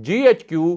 GHQ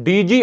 DG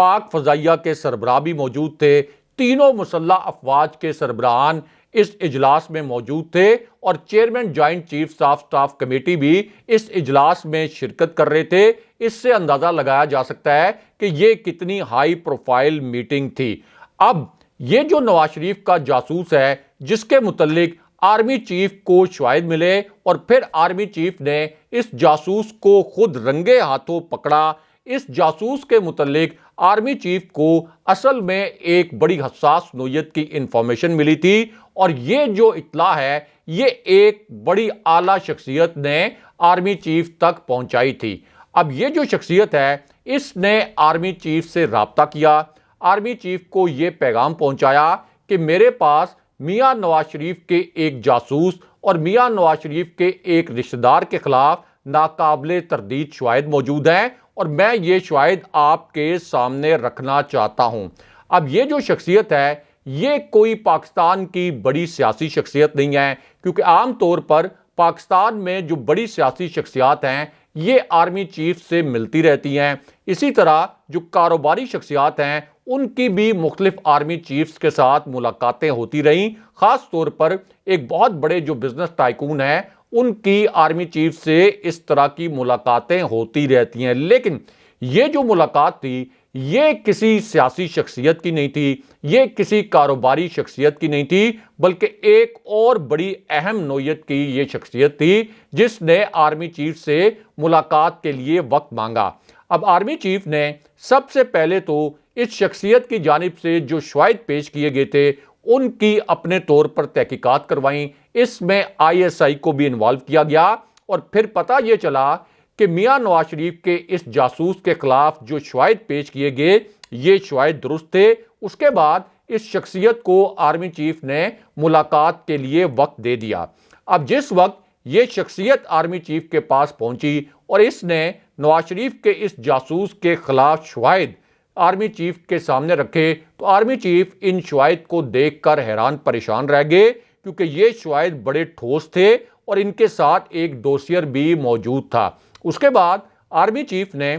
پاک فضائیہ کے سربراہ بھی موجود تھے، تینوں مسلح افواج کے سربراہان اس اجلاس میں موجود تھے اور chairman joint chiefs of staff committee بھی اس اجلاس میں شرکت کر رہے تھے۔ اس سے اندازہ لگایا جا سکتا ہے کہ یہ کتنی ہائی پروفائل میٹنگ تھی۔ اب یہ جو نواز شریف کا جاسوس ہے، جس کے متعلق آرمی چیف کو شواہد ملے اور پھر آرمی چیف نے اس جاسوس کو خود رنگے ہاتھوں پکڑا، اس جاسوس کے متعلق آرمی چیف کو اصل میں ایک بڑی حساس نوعیت کی انفارمیشن ملی تھی اور یہ جو اطلاع ہے یہ ایک بڑی اعلیٰ شخصیت نے آرمی چیف تک پہنچائی تھی۔ اب یہ جو شخصیت ہے اس نے آرمی چیف سے رابطہ کیا، آرمی چیف کو یہ پیغام پہنچایا کہ میرے پاس میاں نواز شریف کے ایک جاسوس اور میاں نواز شریف کے ایک رشتہ دار کے خلاف ناقابل تردید شواہد موجود ہیں اور میں یہ شواہد آپ کے سامنے رکھنا چاہتا ہوں۔ اب یہ جو شخصیت ہے یہ کوئی پاکستان کی بڑی سیاسی شخصیت نہیں ہے، کیونکہ عام طور پر پاکستان میں جو بڑی سیاسی شخصیات ہیں یہ آرمی چیف سے ملتی رہتی ہیں۔ اسی طرح جو کاروباری شخصیات ہیں ان کی بھی مختلف آرمی چیفز کے ساتھ ملاقاتیں ہوتی رہیں، خاص طور پر ایک بہت بڑے جو بزنس ٹائکون ہیں ان کی آرمی چیف سے اس طرح کی ملاقاتیں ہوتی رہتی ہیں۔ لیکن یہ جو ملاقات تھی یہ کسی سیاسی شخصیت کی نہیں تھی، یہ کسی کاروباری شخصیت کی نہیں تھی، بلکہ ایک اور بڑی اہم نوعیت کی یہ شخصیت تھی جس نے آرمی چیف سے ملاقات کے لیے وقت مانگا۔ اب آرمی چیف نے سب سے پہلے تو اس شخصیت کی جانب سے جو شواہد پیش کیے گئے تھے ان کی اپنے طور پر تحقیقات کروائیں، اس میں ISI کو بھی انوالو کیا گیا اور پھر پتہ یہ چلا کہ میاں نواز شریف کے اس جاسوس کے خلاف جو شواہد پیش کیے گئے یہ شواہد درست تھے۔ اس کے بعد اس شخصیت کو آرمی چیف نے ملاقات کے لیے وقت دے دیا۔ اب جس وقت یہ شخصیت آرمی چیف کے پاس پہنچی اور اس نے نواز شریف کے اس جاسوس کے خلاف شواہد آرمی چیف کے سامنے رکھے تو آرمی چیف ان شواہد کو دیکھ کر حیران پریشان رہ گئے، کیونکہ یہ شواہد بڑے ٹھوس تھے اور ان کے ساتھ ایک ڈوسیئر بھی موجود تھا۔ اس کے بعد آرمی چیف نے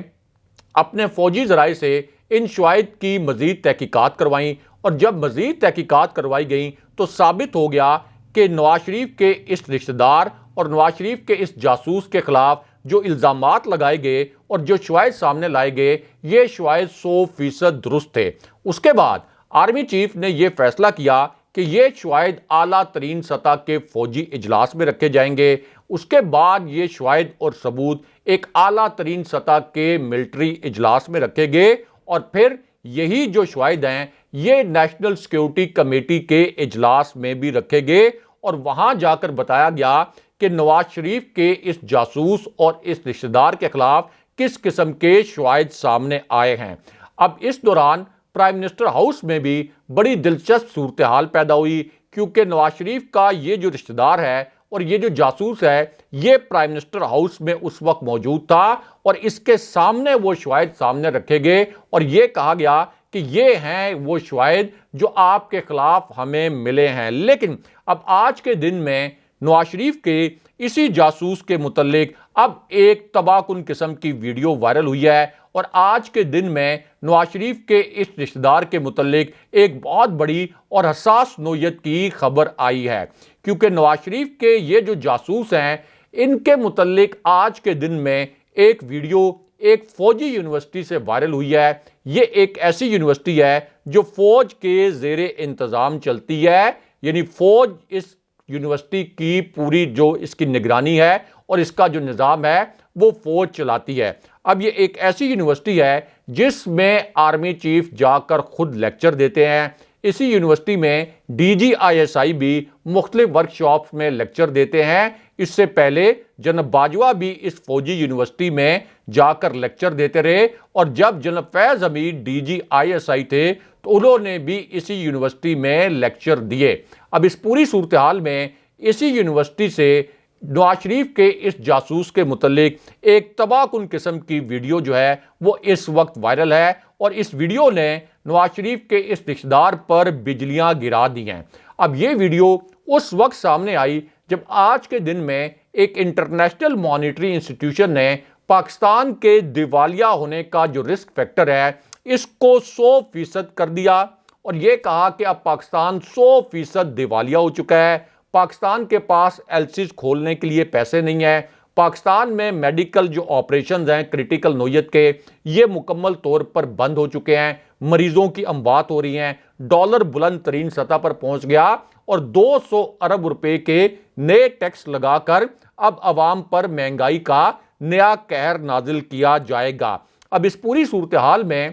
اپنے فوجی ذرائع سے ان شواہد کی مزید تحقیقات کروائیں اور جب مزید تحقیقات کروائی گئیں تو ثابت ہو گیا کہ نواز شریف کے اس رشتہ دار اور نواز شریف کے اس جاسوس کے خلاف جو الزامات لگائے گئے اور جو شواہد سامنے لائے گئے یہ شواہد 100% درست تھے۔ اس کے بعد آرمی چیف نے یہ فیصلہ کیا کہ یہ شواہد اعلیٰ ترین سطح کے فوجی اجلاس میں رکھے جائیں گے۔ اس کے بعد یہ شواہد اور ثبوت ایک اعلیٰ ترین سطح کے ملٹری اجلاس میں رکھے گئے اور پھر یہی جو شواہد ہیں یہ نیشنل سیکیورٹی کمیٹی کے اجلاس میں بھی رکھے گئے اور وہاں جا کر بتایا گیا کہ نواز شریف کے اس جاسوس اور اس رشتہ دار کے خلاف کس قسم کے شواہد سامنے آئے ہیں۔ اب اس دوران پرائم منسٹر ہاؤس میں بھی بڑی دلچسپ صورتحال پیدا ہوئی، کیونکہ نواز شریف کا یہ جو رشتہ دار ہے اور یہ جو جاسوس ہے یہ پرائم منسٹر ہاؤس میں اس وقت موجود تھا اور اس کے سامنے وہ شواہد سامنے رکھے گئے اور یہ کہا گیا کہ یہ ہیں وہ شواہد جو آپ کے خلاف ہمیں ملے ہیں۔ لیکن اب آج کے دن میں نواز شریف کے اسی جاسوس کے متعلق اب ایک تباہ کن قسم کی ویڈیو وائرل ہوئی ہے اور آج کے دن میں نواز شریف کے اس رشتہ دار کے متعلق ایک بہت بڑی اور حساس نوعیت کی خبر آئی ہے، کیونکہ نواز شریف کے یہ جو جاسوس ہیں ان کے متعلق آج کے دن میں ایک ویڈیو ایک فوجی یونیورسٹی سے وائرل ہوئی ہے۔ یہ ایک ایسی یونیورسٹی ہے جو فوج کے زیر انتظام چلتی ہے، یعنی فوج اس یونیورسٹی کی پوری جو اس کی نگرانی ہے اور اس کا جو نظام ہے وہ فوج چلاتی ہے۔ اب یہ ایک ایسی یونیورسٹی ہے جس میں آرمی چیف جا کر خود لیکچر دیتے ہیں۔ اسی یونیورسٹی میں DGISI بھی مختلف ورکشاپس میں لیکچر دیتے ہیں۔ اس سے پہلے جناب باجوہ بھی اس فوجی یونیورسٹی میں جا کر لیکچر دیتے رہے اور جب جناب فیض حمید DGISI تھے تو انہوں نے بھی اسی یونیورسٹی میں لیکچر دیے۔ اب اس پوری صورتحال میں اسی یونیورسٹی سے نواز شریف کے اس جاسوس کے متعلق ایک تباہ کن قسم کی ویڈیو جو ہے وہ اس وقت وائرل ہے اور اس ویڈیو نے نواز شریف کے اس رشتہ دار پر بجلیاں گرا دی ہیں۔ اب یہ ویڈیو اس وقت سامنے آئی جب آج کے دن میں ایک انٹرنیشنل مانیٹری انسٹیٹیوشن نے پاکستان کے دیوالیہ ہونے کا جو رسک فیکٹر ہے اس کو 100% کر دیا اور یہ کہا کہ اب پاکستان 100% دیوالیہ ہو چکا ہے، پاکستان کے پاس ایلسیز کھولنے کے لیے پیسے نہیں ہیں، پاکستان میں میڈیکل جو آپریشنز ہیں کرٹیکل نوعیت کے یہ مکمل طور پر بند ہو چکے ہیں، مریضوں کی اموات ہو رہی ہیں، ڈالر بلند ترین سطح پر پہنچ گیا اور 200 ارب روپے کے نئے ٹیکس لگا کر اب عوام پر مہنگائی کا نیا قہر نازل کیا جائے گا۔ اب اس پوری صورتحال میں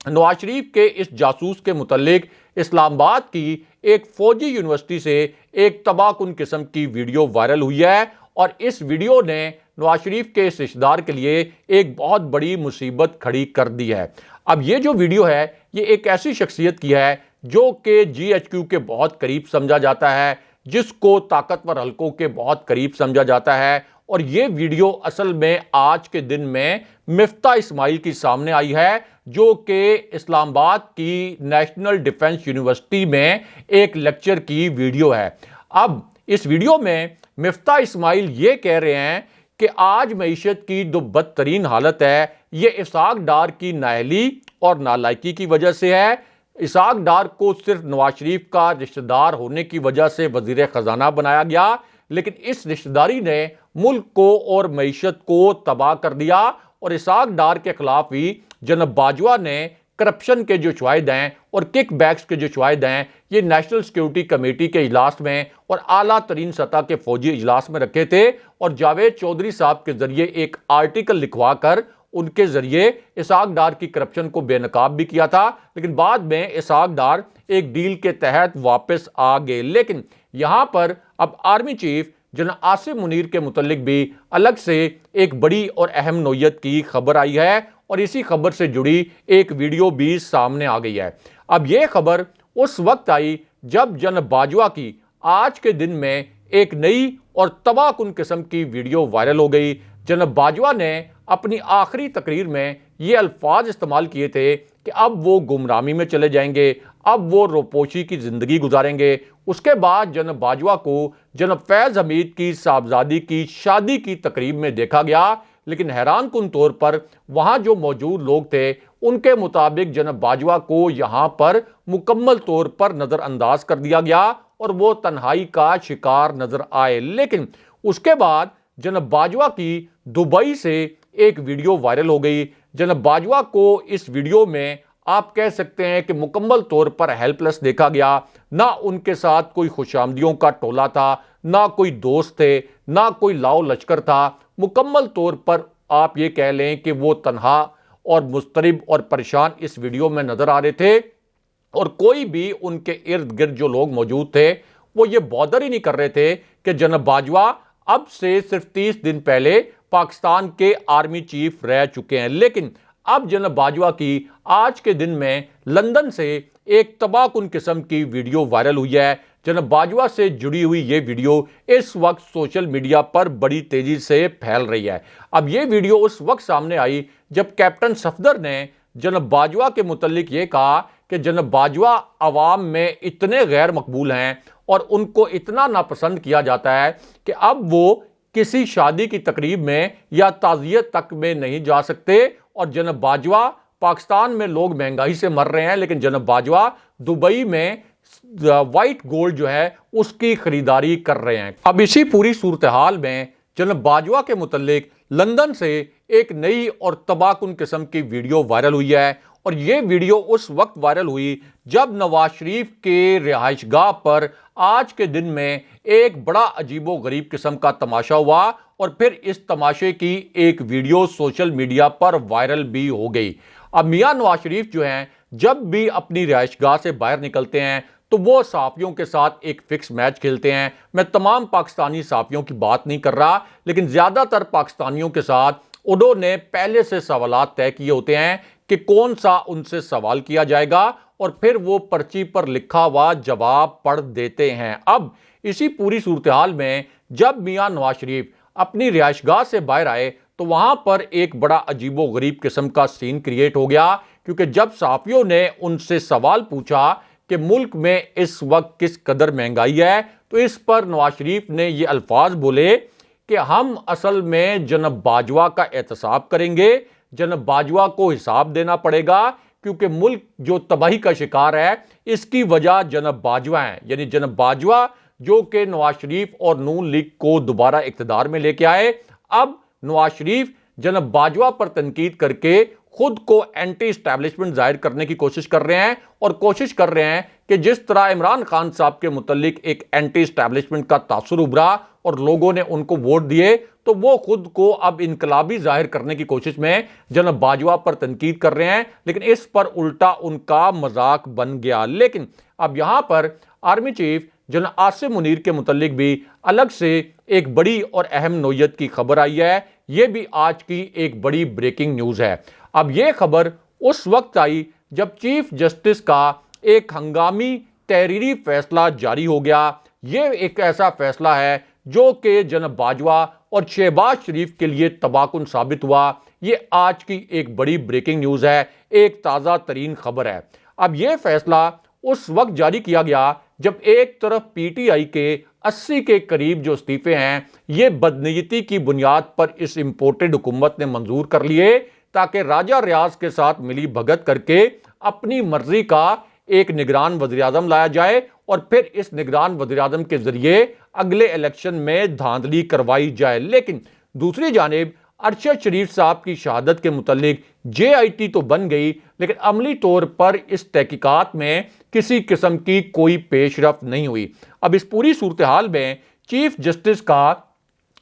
نواز شریف کے اس جاسوس کے متعلق اسلام آباد کی ایک فوجی یونیورسٹی سے ایک تباہ کن قسم کی ویڈیو وائرل ہوئی ہے اور اس ویڈیو نے نواز شریف کے اس رشتہ دار کے لیے ایک بہت بڑی مصیبت کھڑی کر دی ہے۔ اب یہ جو ویڈیو ہے یہ ایک ایسی شخصیت کی ہے جو کہ جی ایچ کیو کے بہت قریب سمجھا جاتا ہے، جس کو طاقتور حلقوں کے بہت قریب سمجھا جاتا ہے، اور یہ ویڈیو اصل میں آج کے دن میں مفتاح اسماعیل کی سامنے آئی ہے جو کہ اسلام آباد کی نیشنل ڈیفنس یونیورسٹی میں ایک لیکچر کی ویڈیو ہے۔ اب اس ویڈیو میں مفتاح اسماعیل یہ کہہ رہے ہیں کہ آج معیشت کی جو بدترین حالت ہے یہ اسحاق ڈار کی نااہلی اور نالائکی کی وجہ سے ہے۔ اسحاق ڈار کو صرف نواز شریف کا رشتہ دار ہونے کی وجہ سے وزیر خزانہ بنایا گیا، لیکن اس رشتہ داری نے ملک کو اور معیشت کو تباہ کر دیا، اور اسحاق ڈار کے خلاف ہی جناب باجوہ نے کرپشن کے جو شواہد ہیں اور کک بیکس کے جو شواہد ہیں یہ نیشنل سیکیورٹی کمیٹی کے اجلاس میں اور اعلیٰ ترین سطح کے فوجی اجلاس میں رکھے تھے، اور جاوید چودھری صاحب کے ذریعے ایک آرٹیکل لکھوا کر ان کے ذریعے اسحاق ڈار کی کرپشن کو بے نقاب بھی کیا تھا، لیکن بعد میں اسحاق ڈار ایک ڈیل کے تحت واپس آ گئے۔ لیکن یہاں پر اب army chief general Asif Munir کے متعلق بھی الگ سے ایک بڑی اور اہم نوعیت کی خبر آئی ہے، اور اسی خبر سے جڑی ایک ویڈیو بھی سامنے آ گئی ہے۔ اب یہ خبر اس وقت آئی جب جناب باجوہ کی آج کے دن میں ایک نئی اور تباہ کن قسم کی ویڈیو وائرل ہو گئی۔ جناب باجوہ نے اپنی آخری تقریر میں یہ الفاظ استعمال کیے تھے کہ اب وہ گمرامی میں چلے جائیں گے، اب وہ روپوشی کی زندگی گزاریں گے۔ اس کے بعد جناب باجوہ کو جناب فیض حمید کی صاحبزادی کی شادی کی تقریب میں دیکھا گیا، لیکن حیران کن طور پر وہاں جو موجود لوگ تھے ان کے مطابق جناب باجوہ کو یہاں پر مکمل طور پر نظر انداز کر دیا گیا اور وہ تنہائی کا شکار نظر آئے۔ لیکن اس کے بعد جناب باجوہ کی دبئی سے ایک ویڈیو وائرل ہو گئی۔ جناب باجوہ کو اس ویڈیو میں آپ کہہ سکتے ہیں کہ مکمل طور پر ہیلپ لیس دیکھا گیا، نہ ان کے ساتھ کوئی خوش آمدیوں کا ٹولہ تھا، نہ کوئی دوست تھے، نہ کوئی لاؤ لشکر تھا۔ مکمل طور پر آپ یہ کہہ لیں کہ وہ تنہا اور مضطرب اور پریشان اس ویڈیو میں نظر آ رہے تھے، اور کوئی بھی ان کے ارد گرد جو لوگ موجود تھے وہ یہ بودر ہی نہیں کر رہے تھے کہ جناب باجوہ اب سے صرف 30 دن پہلے پاکستان کے آرمی چیف رہ چکے ہیں۔ لیکن اب جناب باجوہ کی آج کے دن میں لندن سے ایک تباہ کن قسم کی ویڈیو وائرل ہوئی ہے۔ جناب باجوہ سے جڑی ہوئی یہ ویڈیو اس وقت سوشل میڈیا پر بڑی تیزی سے پھیل رہی ہے۔ اب یہ ویڈیو اس وقت سامنے آئی جب کیپٹن صفدر نے جناب باجوہ کے متعلق یہ کہا کہ جناب باجوہ عوام میں اتنے غیر مقبول ہیں اور ان کو اتنا ناپسند کیا جاتا ہے کہ اب وہ کسی شادی کی تقریب میں یا تعزیت تک میں نہیں جا سکتے، اور جناب باجوہ پاکستان میں لوگ مہنگائی سے مر رہے ہیں لیکن جناب باجوہ دبئی میں وائٹ گولڈ جو ہے اس کی خریداری کر رہے ہیں۔ اب اسی پوری صورتحال میں جناب باجوہ کے متعلق لندن سے ایک نئی اور تباہ کن قسم کی ویڈیو وائرل ہوئی ہے، اور یہ ویڈیو اس وقت وائرل ہوئی جب نواز شریف کے رہائش گاہ پر آج کے دن میں ایک بڑا عجیب و غریب قسم کا تماشا ہوا، اور پھر اس تماشے کی ایک ویڈیو سوشل میڈیا پر وائرل بھی ہو گئی۔ اب میاں نواز شریف جو ہیں جب بھی اپنی رہائش گاہ سے باہر نکلتے ہیں تو وہ صحافیوں کے ساتھ ایک فکس میچ کھیلتے ہیں۔ میں تمام پاکستانی صحافیوں کی بات نہیں کر رہا، لیکن زیادہ تر پاکستانیوں کے ساتھ انہوں نے پہلے سے سوالات طے کیے ہوتے ہیں کہ کون سا ان سے سوال کیا جائے گا، اور پھر وہ پرچی پر لکھا ہوا جواب پڑھ دیتے ہیں۔ اب اسی پوری صورتحال میں جب میاں نواز شریف اپنی رہائش گاہ سے باہر آئے تو وہاں پر ایک بڑا عجیب و غریب قسم کا سین کریٹ ہو گیا، کیونکہ جب صحافیوں نے ان سے سوال پوچھا کہ ملک میں اس وقت کس قدر مہنگائی ہے، تو اس پر نواز شریف نے یہ الفاظ بولے کہ ہم اصل میں جناب باجوہ کا احتساب کریں گے، جناب باجوہ کو حساب دینا پڑے گا کیونکہ ملک جو تباہی کا شکار ہے اس کی وجہ جناب باجوہ ہیں، یعنی جناب باجوہ جو کہ نواز شریف اور نون لیگ کو دوبارہ اقتدار میں لے کے آئے۔ اب نواز شریف جناب باجوہ پر تنقید کر کے خود کو اینٹی اسٹیبلشمنٹ ظاہر کرنے کی کوشش کر رہے ہیں، اور کوشش کر رہے ہیں کہ جس طرح عمران خان صاحب کے متعلق ایک اینٹی اسٹیبلشمنٹ کا تاثر ابھرا اور لوگوں نے ان کو ووٹ دیے، تو وہ خود کو اب انقلابی ظاہر کرنے کی کوشش میں جناب باجوہ پر تنقید کر رہے ہیں، لیکن اس پر الٹا ان کا مذاق بن گیا۔ لیکن اب یہاں پر آرمی چیف جناب عاصم منیر کے متعلق بھی الگ سے ایک بڑی اور اہم نوعیت کی خبر آئی ہے۔ یہ بھی آج کی ایک بڑی بریکنگ نیوز ہے۔ اب یہ خبر اس وقت آئی جب چیف جسٹس کا ایک ہنگامی تحریری فیصلہ جاری ہو گیا۔ یہ ایک ایسا فیصلہ ہے جو کہ جناب باجوہ اور شہباز شریف کے لیے تباہ کن ثابت ہوا۔ یہ آج کی ایک بڑی بریکنگ نیوز ہے، ایک تازہ ترین خبر ہے۔ اب یہ فیصلہ اس وقت جاری کیا گیا جب ایک طرف پی ٹی آئی کے 80 کے قریب جو استعفے ہیں یہ بدنیتی کی بنیاد پر اس امپورٹڈ حکومت نے منظور کر لیے تاکہ راجہ ریاض کے ساتھ ملی بھگت کر کے اپنی مرضی کا ایک نگران وزیراعظم لایا جائے، اور پھر اس نگران وزیراعظم کے ذریعے اگلے الیکشن میں دھاندلی کروائی جائے۔ لیکن دوسری جانب ارشد شریف صاحب کی شہادت کے متعلق جے آئی ٹی تو بن گئی، لیکن عملی طور پر اس تحقیقات میں کسی قسم کی کوئی پیش رفت نہیں ہوئی۔ اب اس پوری صورتحال میں چیف جسٹس کا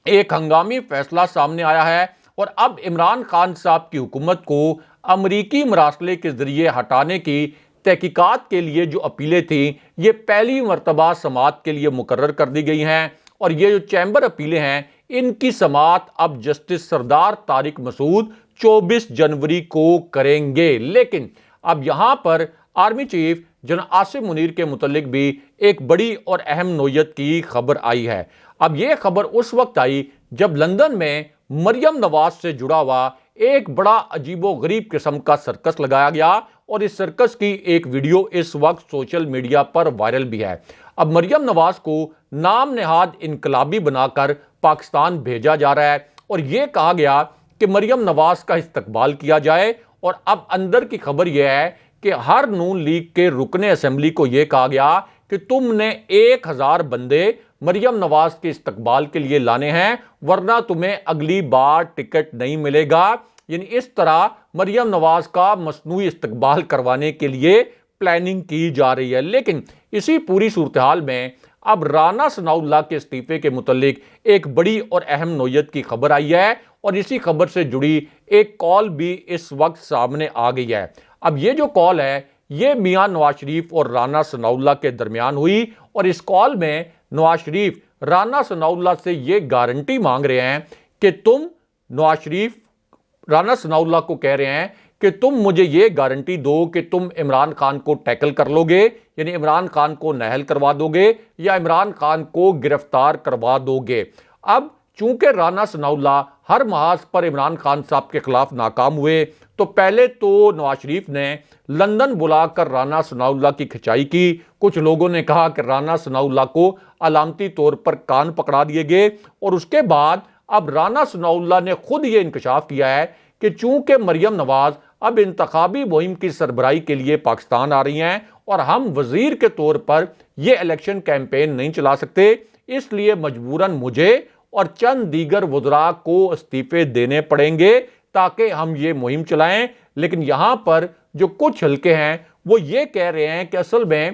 ایک ہنگامی فیصلہ سامنے آیا ہے، اور اب عمران خان صاحب کی حکومت کو امریکی مراسلے کے ذریعے ہٹانے کی تحقیقات کے لیے جو اپیلیں تھیں یہ پہلی مرتبہ سماعت کے لیے مقرر کر دی گئی ہیں، اور یہ جو چیمبر اپیلیں ہیں ان کی سماعت اب جسٹس سردار طارق مسعود 24 جنوری کو کریں گے۔ لیکن اب یہاں پر آرمی چیف جناب عاصم منیر کے متعلق بھی ایک بڑی اور اہم نوعیت کی خبر آئی ہے۔ اب یہ خبر اس وقت آئی جب لندن میں مریم نواز سے جڑا ہوا ایک بڑا عجیب و غریب قسم کا سرکس لگایا گیا، اور اس سرکس کی ایک ویڈیو اس وقت سوشل میڈیا پر وائرل بھی ہے۔ اب مریم نواز کو نام نہاد انقلابی بنا کر پاکستان بھیجا جا رہا ہے، اور یہ کہا گیا کہ مریم نواز کا استقبال کیا جائے، اور اب اندر کی خبر یہ ہے کہ ہر نون لیگ کے رکن اسمبلی کو یہ کہا گیا کہ تم نے 1000 بندے مریم نواز کے استقبال کے لیے لانے ہیں، ورنہ تمہیں اگلی بار ٹکٹ نہیں ملے گا۔ یعنی اس طرح مریم نواز کا مصنوعی استقبال کروانے کے لیے پلاننگ کی جا رہی ہے۔ لیکن اسی پوری صورتحال میں اب رانا ثناء اللہ کے استعفے کے متعلق ایک بڑی اور اہم نوعیت کی خبر آئی ہے، اور اسی خبر سے جڑی ایک کال بھی اس وقت سامنے آ گئی ہے۔ اب یہ جو کال ہے یہ میاں نواز شریف اور رانا ثناء اللہ کے درمیان ہوئی، اور اس کال میں نواز شریف رانا ثناء اللہ سے یہ گارنٹی مانگ رہے ہیں کہ تم نواز شریف رانا ثناء اللہ کو کہہ رہے ہیں کہ تم مجھے یہ گارنٹی دو کہ تم عمران خان کو ٹیکل کر لو گے، یعنی عمران خان کو نہل کروا دو گے یا عمران خان کو گرفتار کروا دو گے۔ اب چونکہ رانا ثناء اللہ ہر محاذ پر عمران خان صاحب کے خلاف ناکام ہوئے، تو پہلے تو نواز شریف نے لندن بلا کر رانا ثناء اللہ کی کھچائی کی۔ کچھ لوگوں نے کہا کہ رانا ثناء اللہ کو علامتی طور پر کان پکڑا دیے گئے، اور اس کے بعد اب رانا ثناء اللہ نے خود یہ انکشاف کیا ہے کہ چونکہ مریم نواز اب انتخابی مہم کی سربراہی کے لیے پاکستان آ رہی ہیں اور ہم وزیر کے طور پر یہ الیکشن کیمپین نہیں چلا سکتے، اس لیے مجبوراً مجھے اور چند دیگر وزراء کو استعفے دینے پڑیں گے تاکہ ہم یہ مہم چلائیں۔ لیکن یہاں پر جو کچھ حلقے ہیں وہ یہ کہہ رہے ہیں کہ اصل میں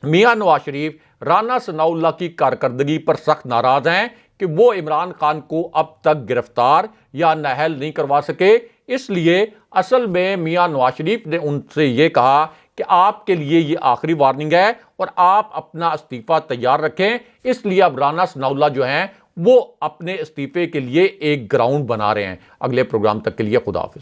میاں نواز شریف رانا ثناء اللہ کی کارکردگی پر سخت ناراض ہیں کہ وہ عمران خان کو اب تک گرفتار یا نااہل نہیں کروا سکے، اس لیے اصل میں میاں نواز شریف نے ان سے یہ کہا کہ آپ کے لیے یہ آخری وارننگ ہے اور آپ اپنا استعفیٰ تیار رکھیں۔ اس لیے اب رانا ثناء اللہ جو ہیں وہ اپنے استعفے کے لیے ایک گراؤنڈ بنا رہے ہیں۔ اگلے پروگرام تک کے لیے خدا حافظ۔